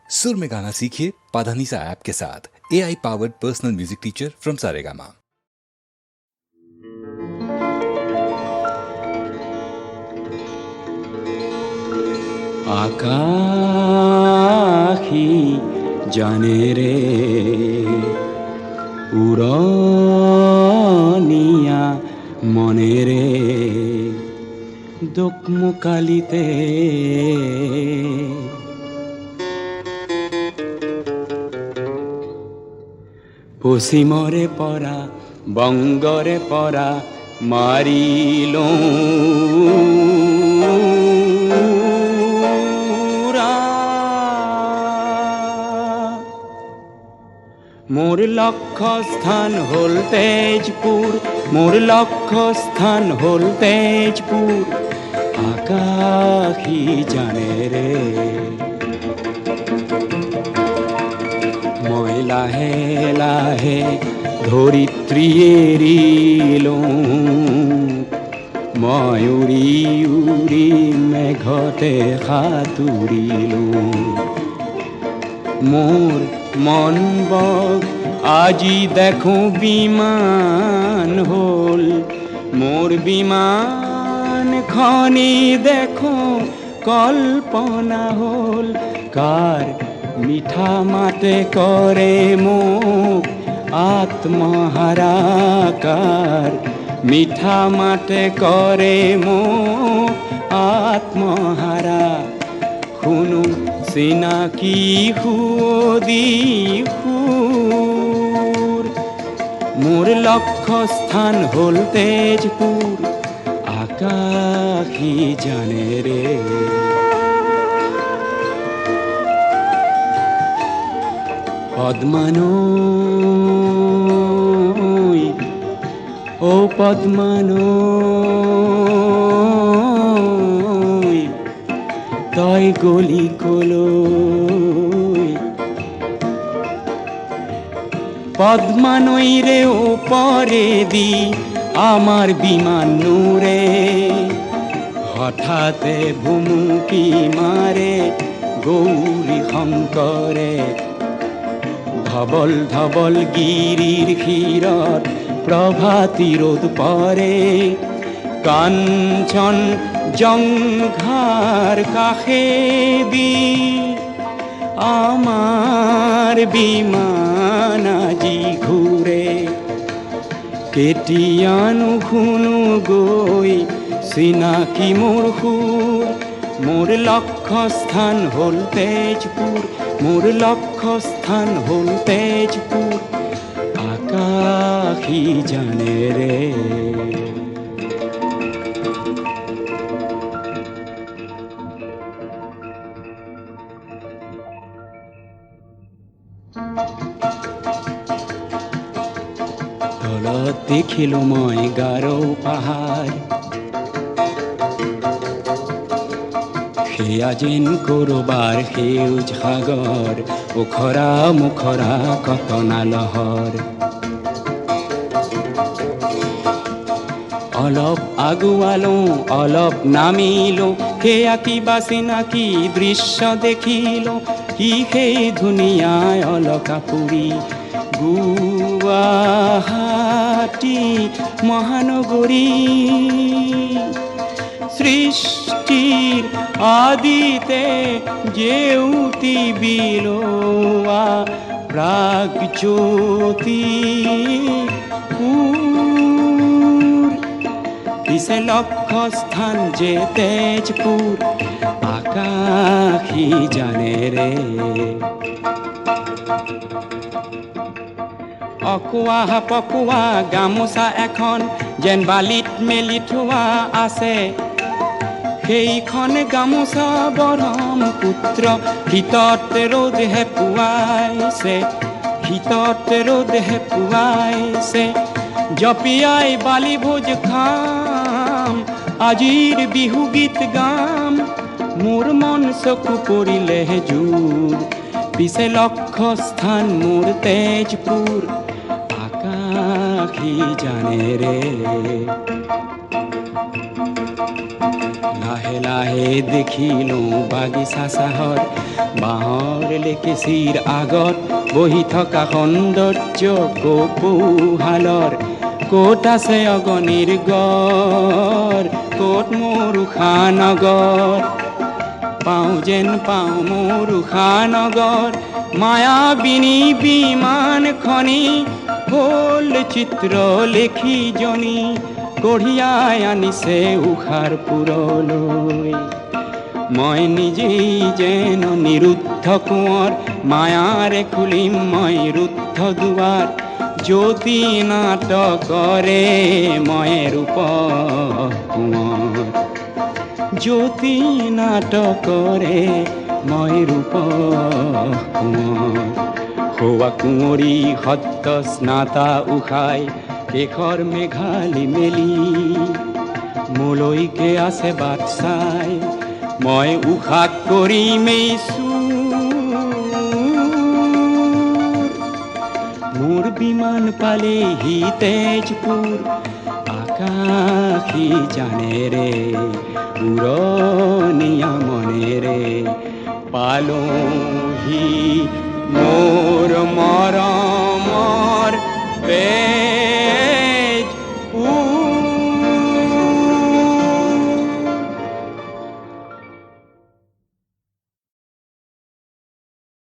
सुर में गाना सीखिए पाधानीसा ऐप के साथ। AI powered personal music teacher from Saregama. আকাশী জানে রে উড়নিয়া মনে রে দোকমুকালিতে পশ্চিমরে পরা বঙ্গরে পরা মারিল মোর লক্ষ্য স্থান হল তেজপুর, মোর লক্ষ্য স্থান হল তেজপুর। আকাশী জানে রে মই লাহে লাহে ধরিত্রী এৰিলো, মই উৰি উৰি মেঘতে সাঁতুৰিলো। মোর মন বগ আজি দেখো বিমান হল, মোর বিমান খনি দেখো কল্পনা হল। কার মিঠা মাতে করে মোক আত্মহারাকার, মিঠা মাতে করে মোক আত্মহারা। শুনো চিনাকি সুদি সুর, মোর লক্ষ্য স্থান হল তেজপুর। আকাশী জানে রে পদ্মানই ও পদ্মানই তই গলি কলৈ। পদ্মানই রে ওপরে দি আমার বিমান নূরে, হঠাতে ভুমুকি মারে গৌরী শঙ্করে। ধবল ধবল গিরির ক্ষীরত প্রভাতী রোদ পরে, কাঞ্চন জঙ্ঘার কাষে দি আমার বিমান আজি ঘুরে। কেতিয়ানো শুনো গৈ চিনাকি মোর সুর, মোর লক্ষ্য স্থান হল তেজপুর, মোর লক্ষ্য স্থান হল তেজপুর। আকাশী জানে রে তলত দেখিলো মই গাৰো পাহাৰ, সেয়া যেন কৰবাৰ সেউজ সাগৰ, ওখৰা মুখৰা কটনা লহৰ। অলপ আগুৱালো অলপ নামিলো, সেয়া কিবা চিনাকি দৃশ্য দেখিলো। কি সেই ধুনীয়াই অলকাপুৰী গুৱাহাটী মহানগৰী। সৃষ্টিৰ আদিতে জেউতি বিলোয়া প্ৰাগজ্যোতি পুৰ। পিছে লক্ষ্য স্থান যে তেজপুৰ। আকাশী জানে ৰে অকোৱা পকোৱা গামোচা এখন যেন বালিত মেলি থোৱা আছে, সেইখন গামোচা ব্ৰহ্মপুত্ৰ শীতত ৰ'দ হেপুৱাইছে, শীতত ৰ'দ হেপুৱাইছে। জপিয়াই বালি ভোজ খাম, আজিৰ বিহু গীত গাম। মোৰ মন চকু পৰিলে জোৰ, পিছে লক্ষ্য স্থান মোৰ তেজপুৰ। আকাশী জানে ৰে লাহে লাহে দেখিলোঁ বাগিচা চাহৰ বাঁহৰ লেকেচিৰ আগত বহি থকা সৌন্দৰ্য কপৌশালৰ ক'ত আছে অগণিৰ গড় ক'ত মোৰ উষানগৰ পাওঁ যেন পাওঁ মোৰ উষানগৰ মায়াবিনী বিমানখনি হ'ল চিত্ৰ লেখিজনী কঢ়িয়াই আনিছে উষাৰ পুৰলৈ মই নিজেই যেন নিৰুদ্ধ কোঁৱৰ মায়াৰে খুলিম মই ৰুদ্ধ দুৱাৰ জ্যোতি নাটকৰে মই ৰূপ কোঁৱৰ জ্যোতি নাটকৰে মই ৰূপ কোঁৱৰ হোৱা কুঁৱৰী সত্য স্নাতা উষাই কেশৰ মেঘালি মেলি মোলৈকে আছে বাট চাই মই উষাক কৰিমেই মোৰ বিমান পালেহি তেজপুৰ আকাশী জানেৰে উৰণীয়া মনেৰে পালোহি মোৰ মৰমৰ